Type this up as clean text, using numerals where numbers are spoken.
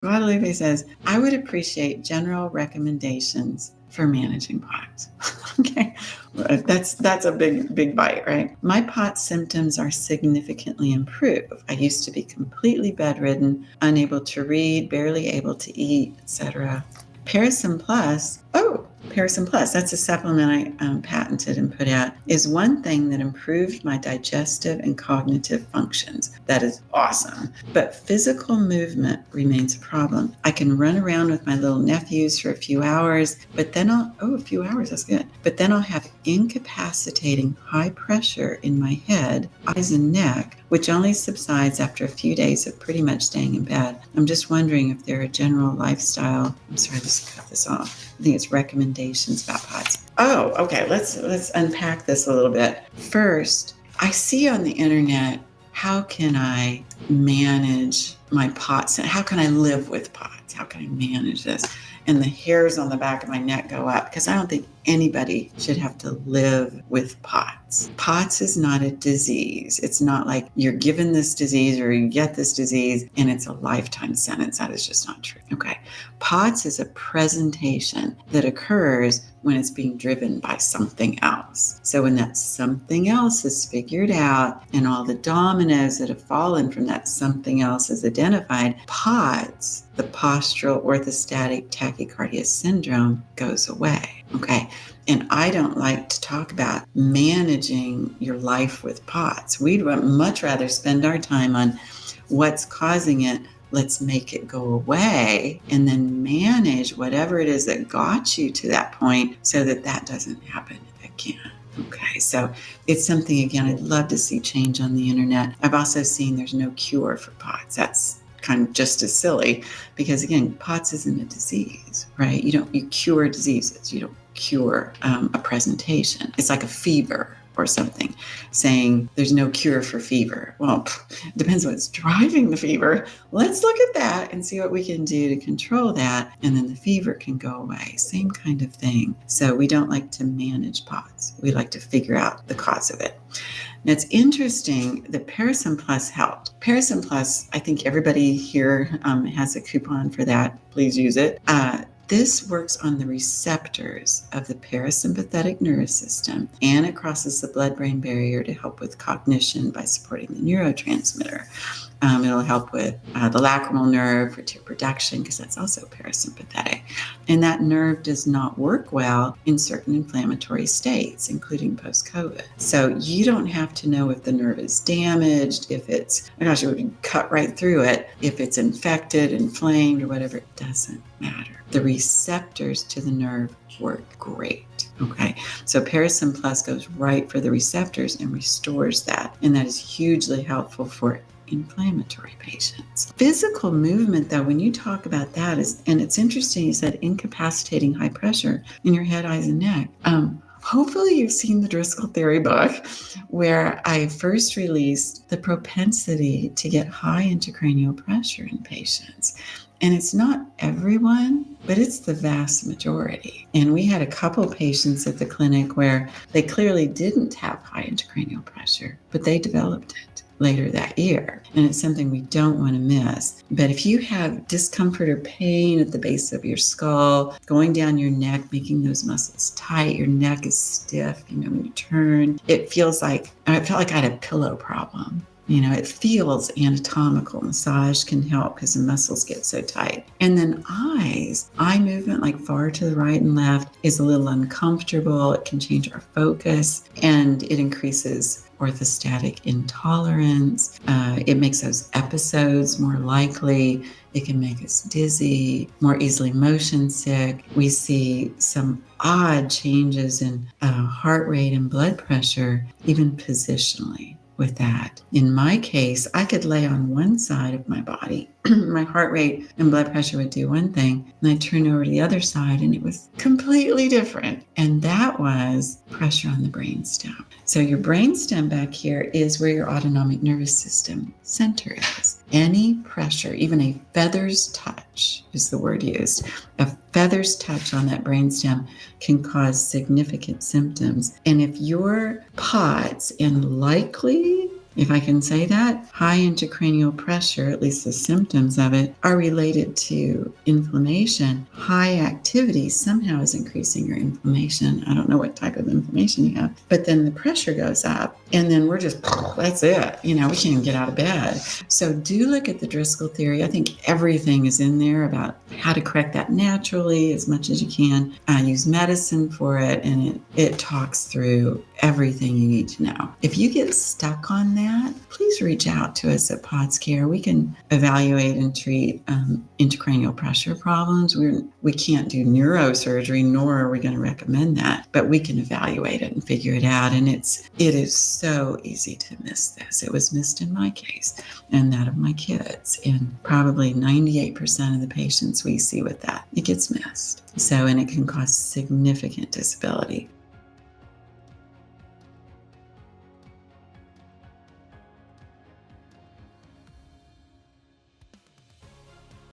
Guadalupe says, I would appreciate general recommendations for managing POTS. Okay, that's a big bite, right? My POTS symptoms are significantly improved. I used to be completely bedridden, unable to read, barely able to eat, etc. Parason Plus, Parason Plus, that's a supplement I patented and put out, is one thing that improved my digestive and cognitive functions. That is awesome. But physical movement remains a problem. I can run around with my little nephews for a few hours, but then a few hours, that's good. But then I'll have incapacitating high pressure in my head, eyes, and neck, which only subsides after a few days of pretty much staying in bed. I'm just wondering if there are general lifestyle, I'm sorry, let's cut this off. I think it's recommendations about POTS. Oh, okay, let's unpack this a little bit. First, I see on the internet, how can I manage my POTS? How can I live with POTS? How can I manage this? And the hairs on the back of my neck go up because I don't think anybody should have to live with POTS. POTS is not a disease. It's not like you're given this disease or you get this disease and it's a lifetime sentence. That is just not true. Okay. POTS is a presentation that occurs when it's being driven by something else. So when that something else is figured out and all the dominoes that have fallen from that something else is identified, POTS, the postural orthostatic tachycardia syndrome, goes away. Okay. And I don't like to talk about managing your life with POTS. We'd much rather spend our time on what's causing it. Let's make it go away and then manage whatever it is that got you to that point so that that doesn't happen again. Okay, so it's something, again, I'd love to see change on the internet. I've also seen there's no cure for POTS. That's kind of just as silly because, again, POTS isn't a disease, right? You cure diseases. You don't cure a presentation. It's like a fever or something, saying there's no cure for fever. Well, it depends what's driving the fever. Let's look at that and see what we can do to control that, and then the fever can go away. Same kind of thing. So we don't like to manage POTS. We like to figure out the cause of it. Now, it's interesting that Parason Plus helped. Parason Plus, I think everybody here has a coupon for that. Please use it. This works on the receptors of the parasympathetic nervous system, and it crosses the blood-brain barrier to help with cognition by supporting the neurotransmitter. It'll help with the lacrimal nerve for tear production because that's also parasympathetic. And that nerve does not work well in certain inflammatory states, including post-COVID. So you don't have to know if the nerve is damaged, if it's, it would cut right through it. If it's infected, inflamed, or whatever, it doesn't matter. The receptors to the nerve work great. Okay, so Parason Plus goes right for the receptors and restores that. And that is hugely helpful for inflammatory patients. Physical movement, though, when you talk about that, and it's interesting, you said incapacitating high pressure in your head, eyes, and neck. Hopefully you've seen the Driscoll theory book where I first released the propensity to get high intracranial pressure in patients. And it's not everyone, but it's the vast majority. And we had a couple patients at the clinic where they clearly didn't have high intracranial pressure, but they developed it later that year. And it's something we don't want to miss. But if you have discomfort or pain at the base of your skull, going down your neck, making those muscles tight, your neck is stiff, when you turn, I felt like I had a pillow problem. It feels anatomical. Massage can help because the muscles get so tight. And then eye movement, like far to the right and left, is a little uncomfortable. It can change our focus, and it increases orthostatic intolerance. It makes those episodes more likely. It can make us dizzy, more easily motion sick. We see some odd changes in heart rate and blood pressure, even positionally. With that. In my case, I could lay on one side of my body. My heart rate and blood pressure would do one thing, and I'd turn over to the other side, and it was completely different. And that was pressure on the brainstem. So your brainstem back here is where your autonomic nervous system center is. Any pressure, even a feather's touch is the word used, a feather's touch on that brainstem can cause significant symptoms. And if your POTS, and likely if I can say that, high intracranial pressure, at least the symptoms of it, are related to inflammation. High activity somehow is increasing your inflammation. I don't know what type of inflammation you have, but then the pressure goes up and then we're just, that's it. We can't even get out of bed. So do look at the Driscoll theory. I think everything is in there about how to correct that naturally as much as you can. Use medicine for it, and it talks through everything you need to know. If you get stuck on that, please reach out to us at POTS Care. We can evaluate and treat intracranial pressure problems. We can't do neurosurgery, nor are we going to recommend that, but we can evaluate it and figure it out. And it is so easy to miss this. It was missed in my case and that of my kids, and probably 98% of the patients we see with that, it gets missed. So, and it can cause significant disability.